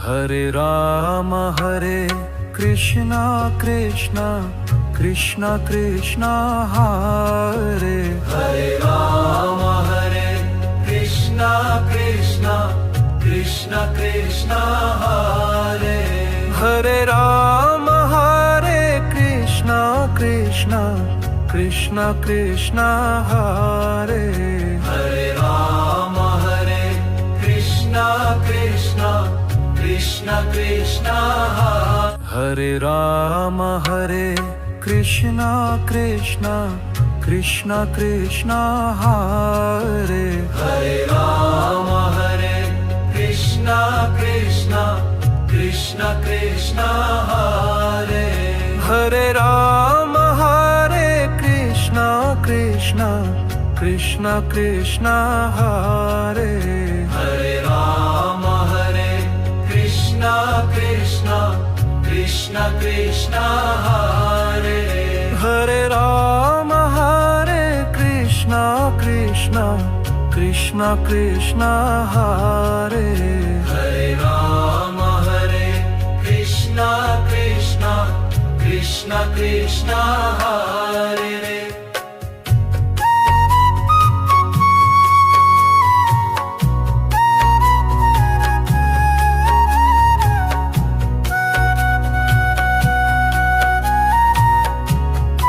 Hare Krishna Krishna Krishna Krishna Hare Hare Ram Hare Krishna Krishna Krishna Krishna Hare Hare Ram Hare Krishna Krishna Krishna Krishna Hare Hare Ram Hare Krishna Krishna Krishna Krishna Hare Ram Hare Krishna Krishna Krishna Krishna Hare Hare Ram Hare Krishna Krishna Krishna Krishna Hare Hare Ram Hare Krishna Krishna Krishna Krishna Hare Hare Ram Hare Krishna Krishna Krishna Krishna Hare Hare Ram Hare Krishna Krishna Krishna Krishna Hare Hare Ram Hare Krishna Krishna Krishna Krishna Hare Hare Ram Hare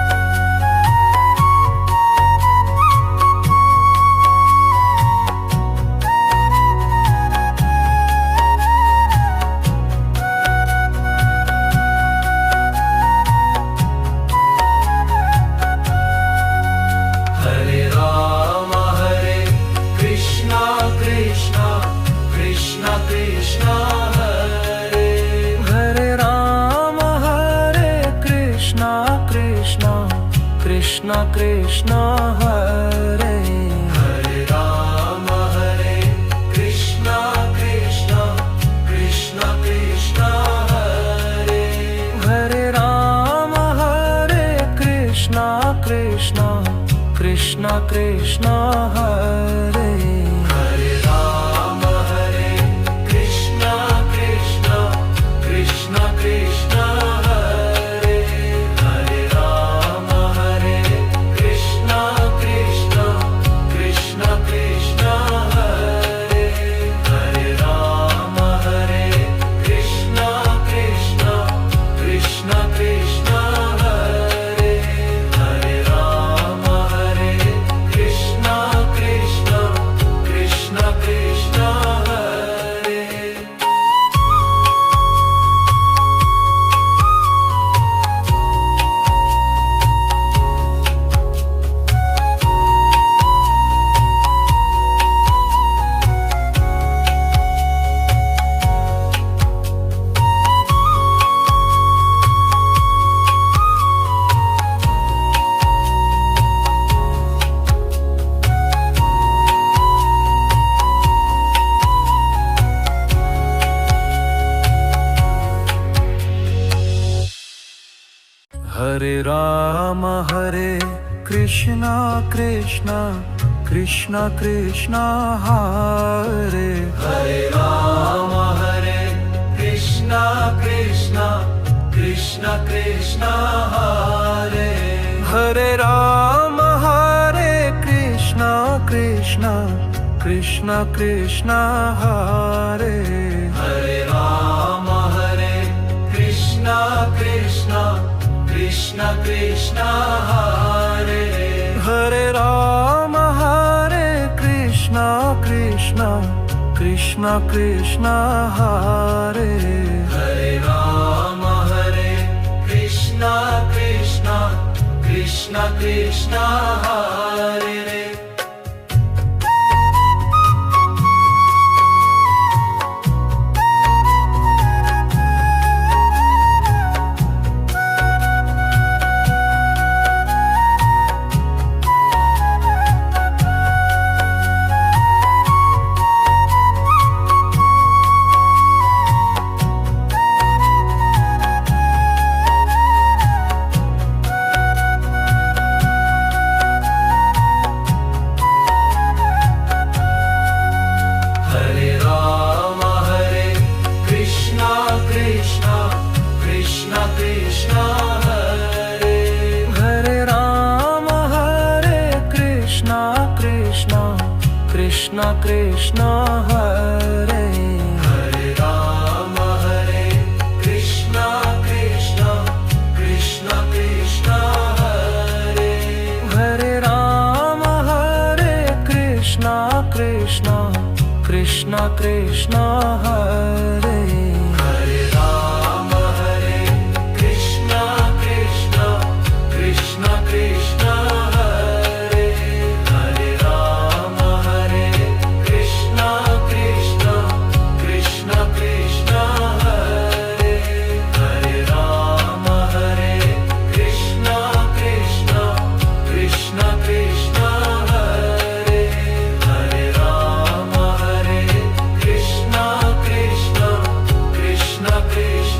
Krishna Krishna Krishna Krishna Hare Hare Ram Hare Krishna Krishna Krishna Krishna Hare Hare Ram Hare Krishna Krishna Krishna Krishna Hare Hare Ram Hare Krishna Krishna Krishna Krishna Hare Hare Ram Hare Krishna Krishna Krishna Krishna Hare Hare Ram Hare Krishna Krishna Krishna Krishna Hare Hare Ram Hare Krishna Krishna Krishna Krishna Hare Hare Ram Hare Krishna Krishna Krishna Krishna Hare Hare Ram Hare Krishna Krishna Krishna Krishna Hare Hare Ram Hare Krishna Krishna Krishna Krishna Hare Hare Ram Hare Krishna Krishna Krishna Krishna Hare Hare Ram Hare Krishna Krishna Krishna Krishna Hare Hare Ram Hare Krishna Krishna Krishna Krishna Hare Hare Ram Hare Krishna Krishna Krishna Krishna Hare Krishna Hare Hare Rama Hare Krishna Krishna Krishna Krishna Hare Hare Rama Hare Krishna Krishna Krishna Krishna Hare Hare Rama Hare Krishna Krishna Krishna Krishna Hare Hare Rama Hare Krishna Krishna Krishna Krishna Hare Hare Rama Hare Krishna Krishna Krishna Krishna Hare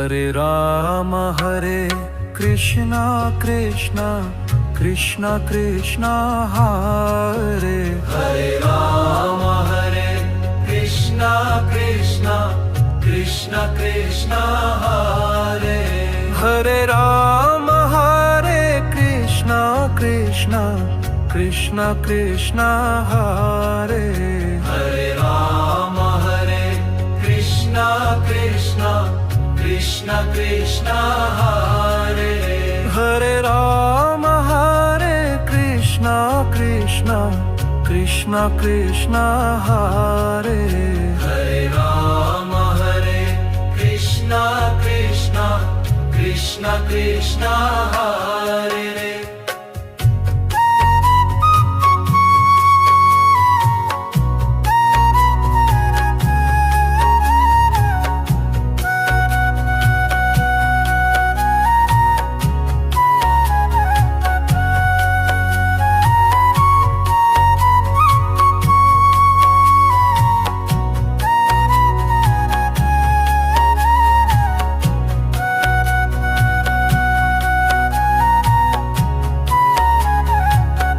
Hare Rama Hare Krishna Krishna Krishna Krishna Hare Hare Rama Hare Krishna Krishna Krishna Krishna Hare Hare Rama Hare Krishna Krishna Krishna Krishna Hare Hare Rama Hare Krishna Krishna Krishna Krishna Hare Hare Rama Hare Krishna Krishna Krishna Krishna Hare Hare Rama Hare Krishna Krishna Krishna Krishna Hare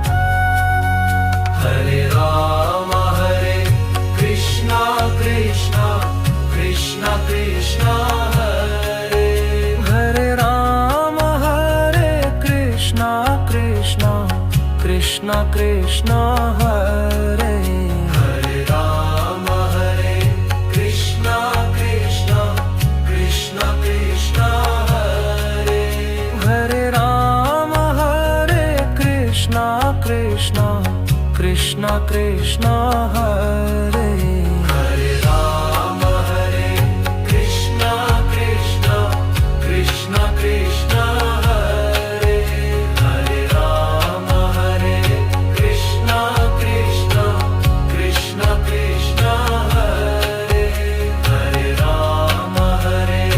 Hare Rama Hare Krishna Krishna Krishna Krishna Hare Hare Rama Hare Krishna Krishna Krishna Krishna Hare Hare Rama Hare Krishna Krishna Krishna Krishna Hare Hare Rama Hare Krishna Krishna Krishna Krishna Hare Hare Rama Hare Krishna Krishna Krishna Krishna Hare Hare Rama Hare Krishna Krishna Krishna Krishna Hare Hare Rama Hare Krishna Krishna Krishna Krishna Hare Hare Rama Hare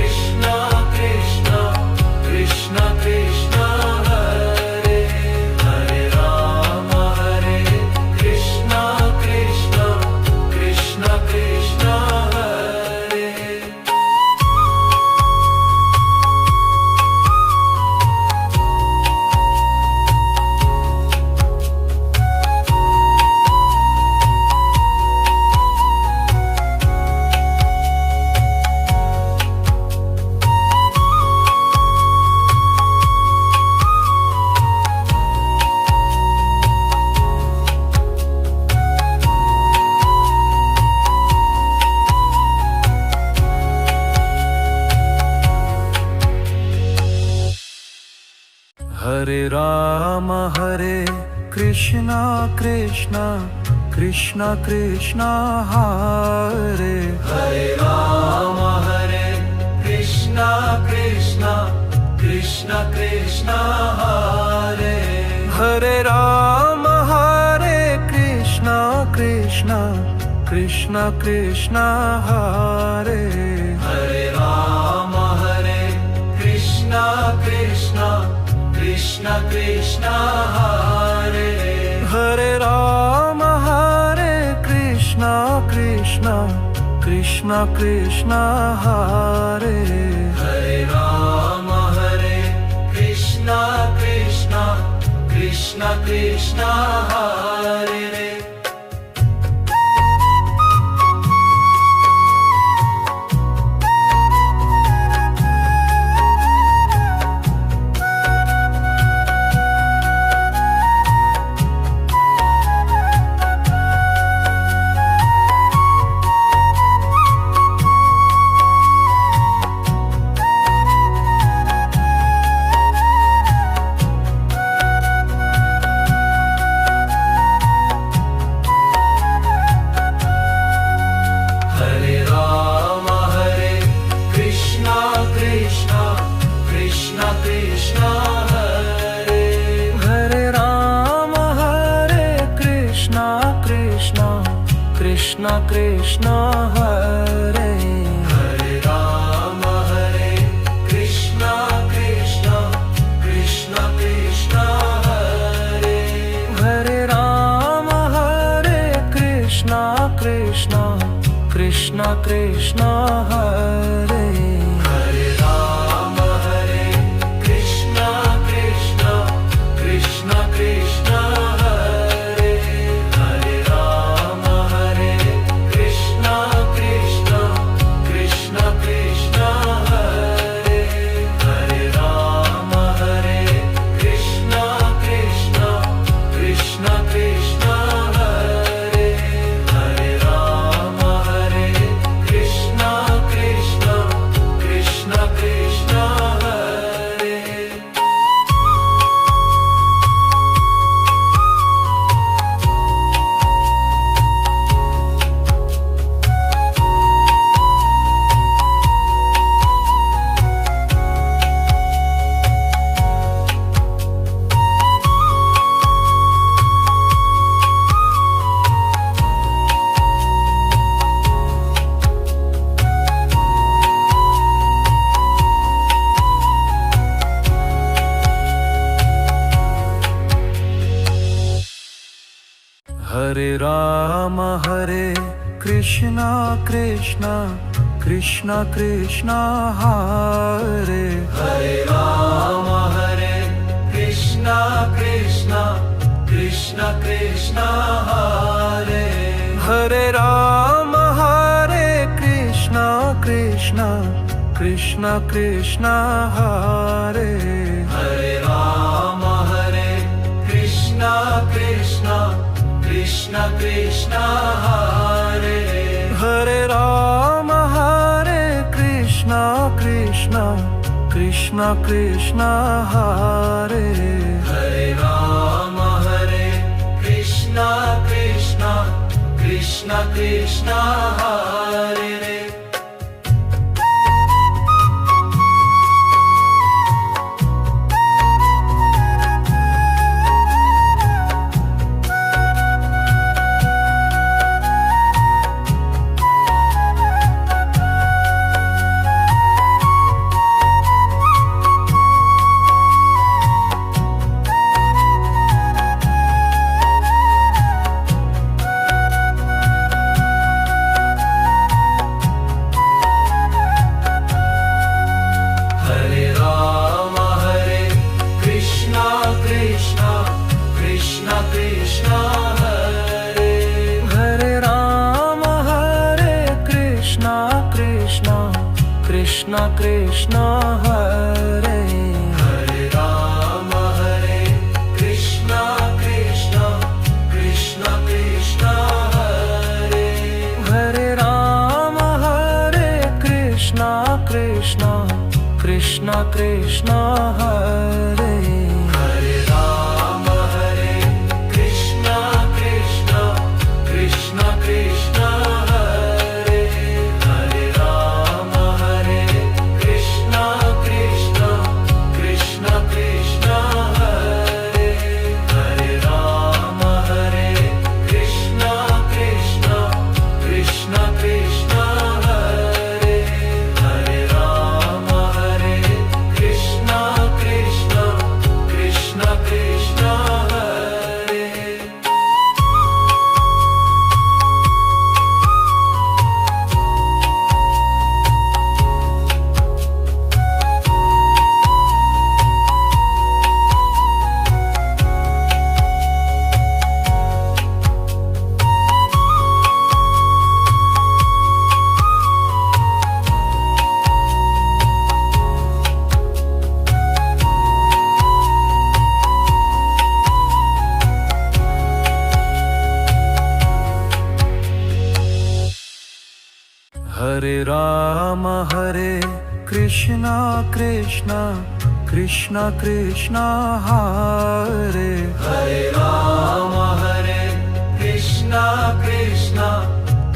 Krishna Krishna Krishna Krishna Hare Hare Rama Hare Krishna Krishna Krishna Krishna Hare Hare Rama Hare Krishna Krishna Krishna Krishna Hare Hare Rama Hare Krishna Krishna Krishna Krishna Hare Hare Rama Hare Krishna Krishna Krishna Krishna Hare Hare Rama Hare Krishna Krishna Krishna Krishna Hare Hare Rama Hare Krishna Krishna Krishna Krishna Hare Hare Rama Hare Krishna Krishna Krishna Krishna Hare Hare Rama Hare Krishna Krishna Krishna Krishna Hare Hare Rama Hare Krishna Krishna Krishna Krishna Hare Hare Rama Hare Krishna Krishna Krishna Krishna Hare Hare Rama Hare Krishna Krishna Krishna Krishna Hare Hare Rama Hare Krishna Krishna Krishna Krishna Hare Hare Rama Hare Krishna Krishna Krishna Krishna Hare Hare Rama Hare Krishna Krishna Krishna Krishna Hare Hare Rama Hare Krishna Krishna Krishna Krishna Hare Hare Rama Hare Krishna Krishna Krishna Krishna Hare Hare Rama Hare Krishna Krishna Krishna Krishna Hare Hare Rama Hare Krishna Krishna Krishna Krishna Hare Hare Rama Hare Krishna Krishna Krishna Krishna Hare Hare Rama Hare Krishna Krishna Krishna Krishna Hare Hare Rama Hare Krishna Krishna Krishna Krishna Hare Hare Rama Hare Krishna Krishna Krishna Krishna Hare Hare Rama Hare Krishna Krishna Krishna Krishna Hare Hare Rama Hare Krishna Krishna Krishna Krishna Hare Hare Rama Hare Krishna Krishna Krishna Krishna Hare Hare Rama Hare Krishna Krishna Krishna Krishna Hare Hare Rama Hare Krishna Krishna Krishna Krishna Hare Hare Rama Hare Krishna Krishna Krishna Krishna Hare Hare Rama Hare Krishna Krishna Hare Krishna Krishna Krishna Krishna Hare Hare Ram Hare Krishna Krishna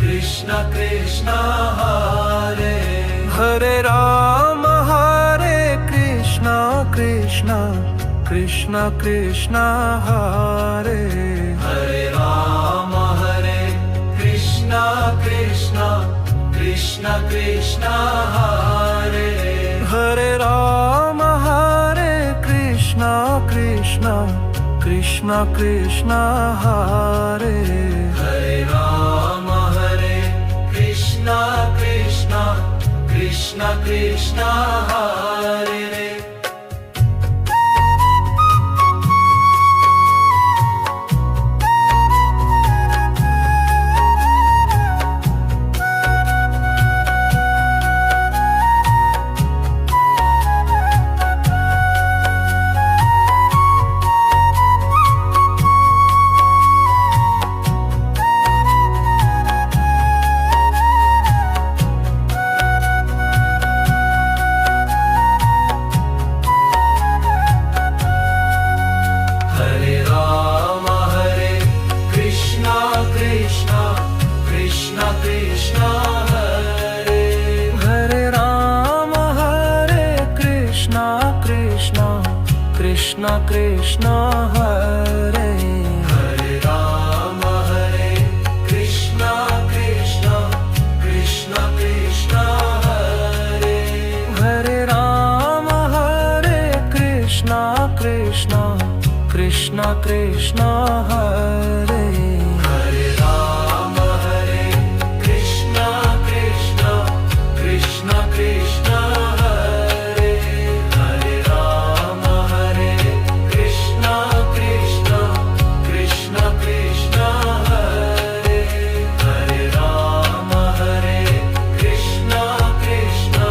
Krishna Krishna Hare Hare Ram Hare Krishna Krishna Krishna Krishna Hare Hare Ram Hare Krishna Krishna Krishna Krishna Hare Hare Ram Hare Krishna Krishna Krishna Krishna Hare Hare Ram Hare Krishna Krishna Krishna Krishna Hare Hare Ram Hare Krishna Krishna Krishna Krishna Hare Hare Ram Hare Krishna Krishna Krishna Krishna Hare Hare Ram Hare Krishna Krishna Krishna Krishna Hare Hare Ram Hare Krishna Krishna Krishna Krishna Hare Hare Ram Hare Krishna Krishna Krishna Krishna Hare Hare Ram Hare Krishna Krishna Krishna Krishna Hare Hare Ram Hare Krishna Krishna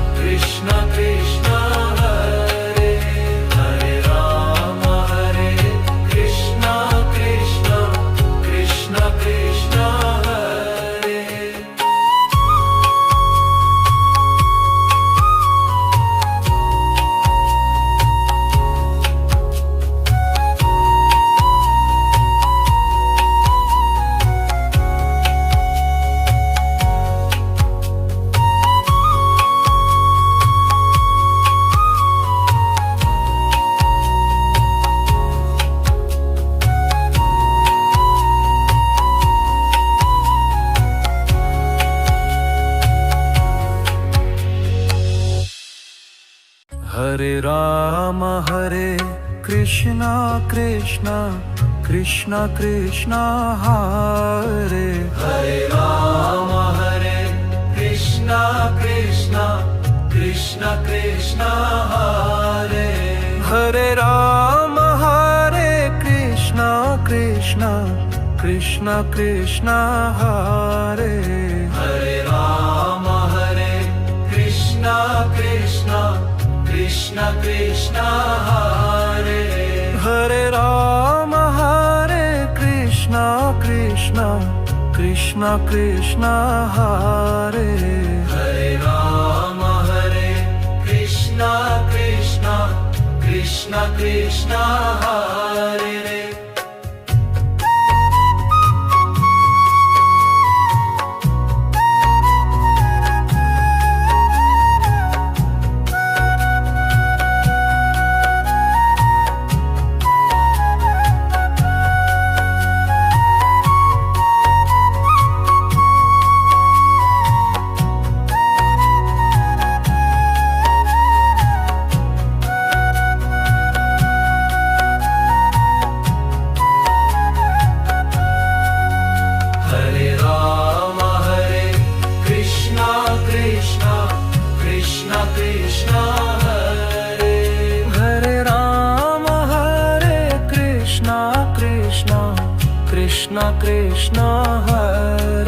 Krishna Krishna Hare Hare Ram Hare Krishna Krishna Krishna Krishna Hare Hare Ram Hare Krishna Krishna Krishna Krishna Hare Hare Ram Hare Krishna Krishna Krishna Krishna Hare Hare Ram Hare Krishna Krishna Krishna Krishna Hare Hare Ram Hare Krishna Krishna Krishna Krishna Hare Hare Ram Hare Krishna Krishna Krishna Krishna Hare Hare Ram Hare Krishna Krishna Krishna Krishna Hare Hare Ram Hare Krishna Krishna Krishna Krishna Hare Hare Ram Hare Krishna Krishna Krishna Krishna Hare